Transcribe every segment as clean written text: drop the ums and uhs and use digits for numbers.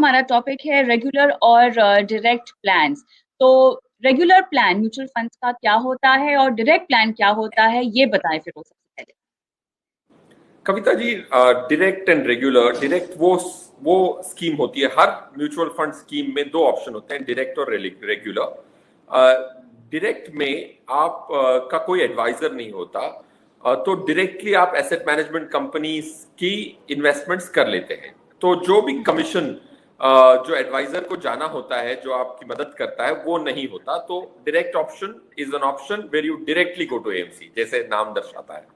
हमारा टॉपिक है रेगुलर और डायरेक्ट प्लान्स। तो रेगुलर प्लान म्यूचुअल फंड्स का क्या होता है और डायरेक्ट प्लान क्या होता है, ये बताएं फिर सबसे पहले। Kavita ji, direct and regular. Direct वो स्कीम होती है, हर म्यूचुअल फंड स्कीम में दो ऑप्शन होते हैं, डायरेक्ट और रेगुलर। डायरेक्ट में आप का कोई एडवाइजर नहीं होता, तो डायरेक्टली आप एसेट मैनेजमेंट कंपनीज की इन्वेस्टमेंट्स कर लेते हैं। तो जो भी कमीशन जो एडवाइजर को जाना होता है, जो आपकी मदद करता है, वो नहीं होता। तो direct option is an option where you directly go to AMC, जैसे नाम दर्शाता है।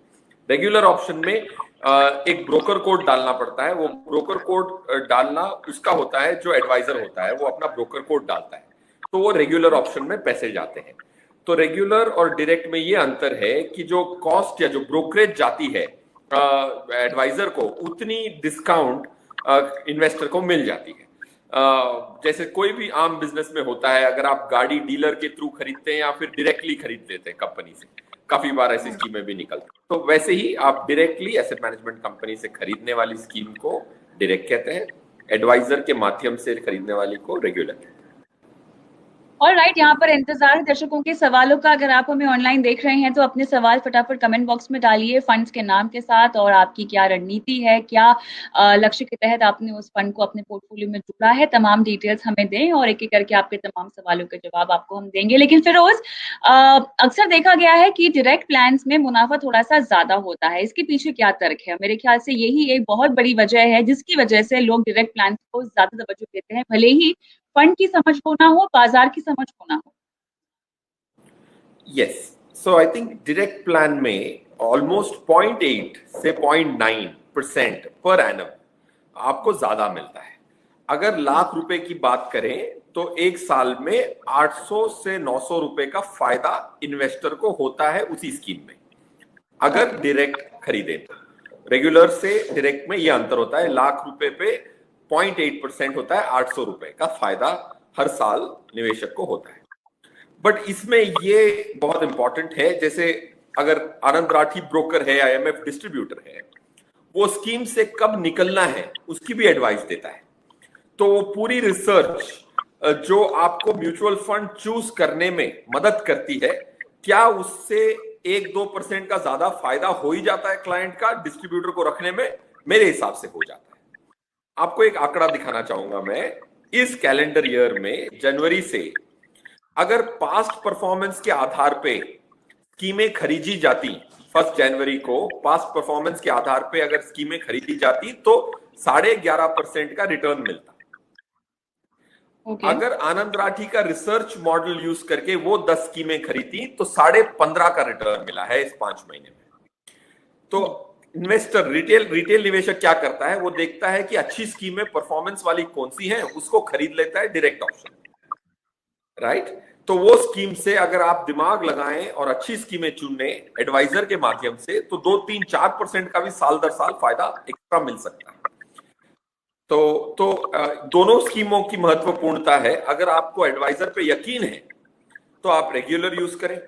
रेगुलर ऑप्शन में एक ब्रोकर कोड डालना पड़ता है। वो ब्रोकर कोड डालना उसका होता है, जो एडवाइजर होता है वो अपना ब्रोकर कोड डालता है, तो वो रेगुलर ऑप्शन में पैसे जाते हैं। तो रेगुलर और डायरेक्ट में ये अंतर है कि जो कॉस्ट या जो ब्रोकरेज जाती है एडवाइजर को, उतनी डिस्काउंट इन्वेस्टर को मिल जाती है। जैसे कोई भी आम बिजनेस में होता है, अगर आप गाड़ी डीलर के थ्रू खरीदते हैं या फिर डायरेक्टली खरीद लेते हैं कंपनी से, काफी बार ऐसी स्कीमें भी निकलती हैं, तो वैसे ही आप डायरेक्टली एसेट मैनेजमेंट कंपनी से खरीदने वाली स्कीम को डायरेक्ट कहते हैं, एडवाइजर के माध्यम से खरीदने वाली को रेगुलर कहते हैं। और राइट, यहाँ पर इंतजार दर्शकों के सवालों का। अगर आप हमें ऑनलाइन देख रहे हैं तो अपने सवाल फटाफट कमेंट बॉक्स में डालिए फंड्स के नाम के साथ, और आपकी क्या रणनीति है, क्या लक्ष्य के तहत आपने उस फंड को अपने पोर्टफोलियो में जोड़ा है, तमाम डिटेल्स हमें दें और एक एक करके आपके तमाम सवालों के जवाब आपको हम देंगे। लेकिन फिरोज, अक्सर देखा गया है कि डायरेक्ट प्लान्स में मुनाफा थोड़ा सा ज्यादा होता है, इसके पीछे क्या तर्क है? मेरे ख्याल से यही एक बहुत बड़ी वजह है जिसकी वजह से लोग डायरेक्ट प्लान को ज्यादा तवज्जो देते हैं, भले ही फंड की समझ हो ना हो, बाजार की समझ हो ना हो। Yes, so I think direct plan में ऑलमोस्ट 0.8 से 0.9% पर एनम आपको ज्यादा मिलता है। अगर लाख रुपए की बात करें तो एक साल में 800 से 900 रुपए का फायदा इन्वेस्टर को होता है उसी स्कीम में, अगर डायरेक्ट खरीदे तो। रेगुलर से डायरेक्ट में यह अंतर होता है, लाख रुपए पे 0.8% होता है, 800 रुपए का फायदा हर साल निवेशक को होता है। बट इसमें ये बहुत इंपॉर्टेंट है, जैसे अगर आनंद राठी ब्रोकर है, आईएमएफ डिस्ट्रीब्यूटर है, वो स्कीम से कब निकलना है उसकी भी एडवाइस देता है। तो वो पूरी रिसर्च जो आपको म्यूचुअल फंड चूज करने में मदद करती है, क्या उससे 1-2% का ज्यादा फायदा हो ही जाता है क्लाइंट का डिस्ट्रीब्यूटर को रखने में? मेरे हिसाब से हो जाता है। आपको एक आंकड़ा दिखाना चाहूंगा मैं। इस कैलेंडर ईयर में जनवरी से अगर पास्ट परफॉर्मेंस के आधार पे स्कीमें खरीदी जाती, 1 जनवरी को पास्ट परफॉर्मेंस के आधार पे अगर स्कीमें खरीदी जाती तो 11.5% का रिटर्न मिलता। अगर आनंद राठी का रिसर्च मॉडल यूज करके वो 10 स्कीमें खरीदी तो 15.5 का रिटर्न मिला है इस 5 महीने में। तो इन्वेस्टर, रिटेल निवेशक क्या करता है, वो देखता है कि अच्छी स्कीमें परफॉर्मेंस वाली कौन सी है, उसको खरीद लेता है डायरेक्ट ऑप्शन, राइट। तो वो स्कीम से अगर आप दिमाग लगाएं और अच्छी स्कीमें चुने एडवाइजर के माध्यम से, तो 2-3-4% का भी साल दर साल फायदा एक्स्ट्रा मिल सकता है। तो दोनों स्कीमों की महत्वपूर्णता है। अगर आपको एडवाइजर पे यकीन है तो आप रेगुलर यूज करें।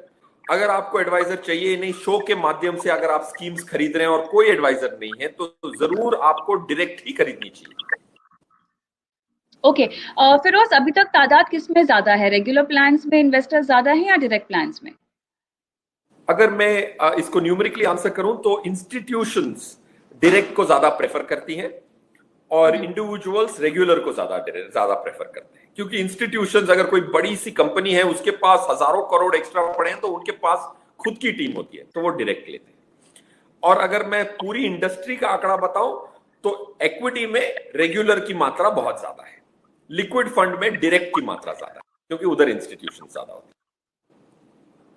अगर आपको एडवाइजर चाहिए नहीं, शो के माध्यम से अगर आप स्कीम्स खरीद रहे हैं और कोई एडवाइजर नहीं है, तो जरूर आपको डायरेक्ट ही खरीदनी चाहिए। ओके, फिरोज, अभी तक तादाद किसमें ज्यादा है, रेगुलर प्लान्स में इन्वेस्टर ज्यादा है या डायरेक्ट प्लान्स में? अगर मैं इसको न्यूमेरिकली आंसर करूं तो इंस्टीट्यूशंस डायरेक्ट को ज्यादा प्रेफर करती हैं और इंडिविजुअल्स रेगुलर को ज्यादा प्रेफर करते हैं, क्योंकि इंस्टीट्यूशंस, अगर कोई बड़ी सी कंपनी है उसके पास हजारों करोड़ एक्स्ट्रा पड़े हैं तो उनके पास खुद की टीम होती है, तो वो डायरेक्ट लेते हैं। और अगर मैं पूरी इंडस्ट्री का आंकड़ा बताऊं तो इक्विटी में रेगुलर की मात्रा बहुत ज्यादा है, लिक्विड फंड में डायरेक्ट की मात्रा ज्यादा है, क्योंकि उधर इंस्टीट्यूशन ज्यादा होते हैं।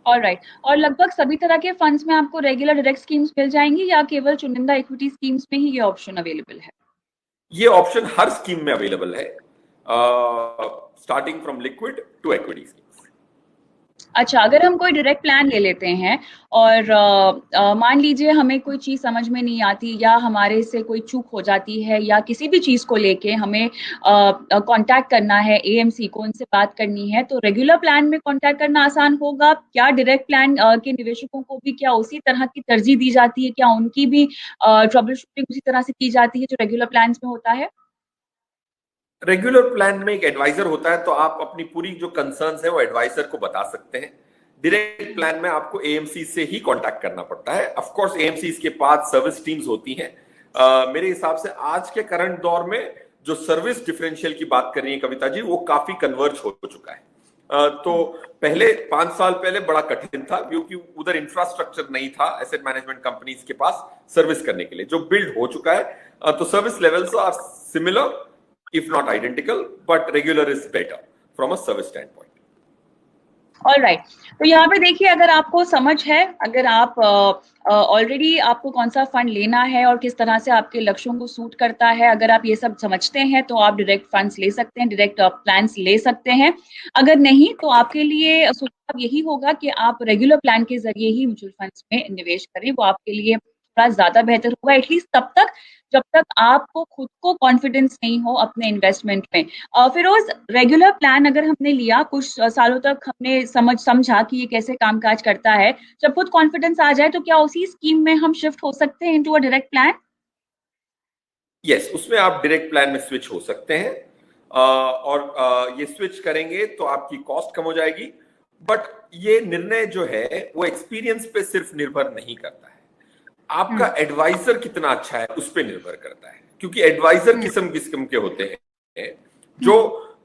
ऑलराइट, और लगभग सभी तरह के फंड्स में आपको रेगुलर डायरेक्ट स्कीम्स मिल जाएंगी या केवल चुनिंदा इक्विटी स्कीम्स में ही ये ऑप्शन अवेलेबल है? ये ऑप्शन हर स्कीम में अवेलेबल है, starting from liquid to equity. अच्छा, अगर हम कोई डायरेक्ट प्लान ले लेते हैं और मान लीजिए हमें कोई चीज समझ में नहीं आती या हमारे से कोई चूक हो जाती है या किसी भी चीज को लेके हमें कांटेक्ट करना है एएमसी को, उनसे बात करनी है, तो रेगुलर प्लान में कांटेक्ट करना आसान होगा क्या? डायरेक्ट प्लान के निवेशकों को भी क्या उसी तरह की तरजीह दी जाती है? क्या उनकी भी ट्रबल शूटिंग उसी तरह से की जाती है जो रेगुलर प्लान में होता है? रेगुलर प्लान में एक एडवाइजर होता है, तो आप अपनी पूरी जो कंसर्न्स है वो एडवाइजर को बता सकते हैं। डायरेक्ट प्लान में आपको एएमसी से ही कांटेक्ट करना पड़ता है। ऑफ कोर्स एएमसी के पास सर्विस टीम्स होती हैं। मेरे हिसाब से आज के करंट दौर में जो सर्विस डिफरेंशियल की बात कर रही है कविता जी, वो काफी कन्वर्ज हो चुका है। तो पहले 5 साल पहले बड़ा कठिन था, क्योंकि उधर इंफ्रास्ट्रक्चर नहीं था एसेट मैनेजमेंट कंपनीज के पास सर्विस करने के लिए। जो बिल्ड हो चुका है, तो service levels are similar if not identical, but regular is better from a service standpoint. All right, तो यहाँ पे देखिए, अगर आपको समझ है, अगर आप ऑलरेडी आपको कौन सा फंड लेना है और किस तरह से आपके लक्ष्यों को सूट करता है, अगर आप ये सब समझते हैं तो आप डायरेक्ट फंड्स ले सकते हैं, डायरेक्ट प्लान्स ले सकते हैं। अगर नहीं तो आपके लिए सुझाव यही होगा कि आप रेगुलर प्लान के जरिए ही म्यूचुअल फंड्स में निवेश करें, वो आपके लिए थोड़ा ज्यादा बेहतर होगा, एटलीस्ट तब तक जब तक आपको खुद को कॉन्फिडेंस नहीं हो अपने इन्वेस्टमेंट में। फिरोज, रेगुलर प्लान अगर हमने लिया, कुछ सालों तक हमने समझा कि ये कैसे कामकाज करता है, जब खुद कॉन्फिडेंस आ जाए तो क्या उसी स्कीम में हम शिफ्ट हो सकते हैं into a direct plan? Yes, उसमें आप डायरेक्ट प्लान में स्विच हो सकते हैं। और ये स्विच करेंगे तो आपकी कॉस्ट कम हो जाएगी। बट ये निर्णय जो है वो एक्सपीरियंस पे सिर्फ निर्भर नहीं करता है, आपका एडवाइजर कितना अच्छा है उस पर निर्भर करता है। क्योंकि एडवाइजर किस्म किस्म के होते हैं, जो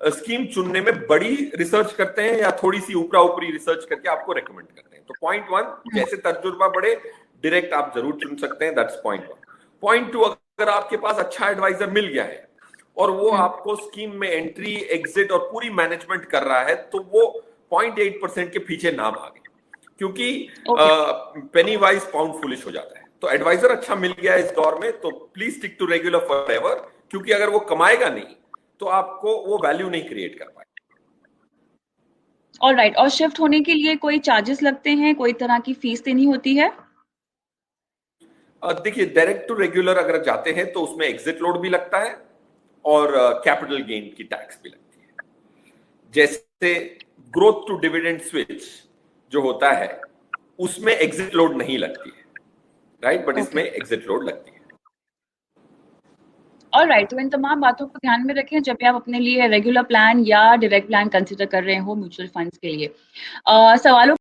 स्कीम चुनने में बड़ी रिसर्च करते हैं या थोड़ी सी ऊपरा ऊपरी रिसर्च करके आपको रेकमेंड करते हैं। तो पॉइंट 1, जैसे तजुर्बा बढ़े डायरेक्ट आप जरूर चुन सकते हैं, दैट्स पॉइंट 1। पॉइंट 2, अगर आपके पास अच्छा एडवाइजर मिल गया है और वो आपको स्कीम में एंट्री एग्जिट और पूरी मैनेजमेंट कर रहा है, तो वो 0.8% के पीछे ना भागे, क्योंकि पेनी वाइज पाउंड फुलिश हो जाता है। तो एडवाइजर अच्छा मिल गया इस दौर में, तो please stick to regular forever, क्योंकि अगर वो कमाएगा नहीं तो आपको वो वैल्यू नहीं क्रिएट कर पाएगा। ऑल राइट, और शिफ्ट होने के लिए कोई चार्जेस लगते हैं, कोई तरह की फीस देनी होती है? देखिए, डायरेक्ट टू रेगुलर अगर जाते हैं तो उसमें एग्जिट लोड भी लगता है और कैपिटल गेन की टैक्स भी लगती है। जैसे ग्रोथ टू डिविडेंड स्विच जो होता है उसमें एग्जिट लोड नहीं लगती है, राइट, बट इसमें एग्जिट लोड लगती है। ऑल राइट, तो इन तमाम बातों को ध्यान में रखें जब भी आप अपने लिए रेगुलर प्लान या डायरेक्ट प्लान कंसिडर कर रहे हो म्यूचुअल फंड्स के लिए। सवालों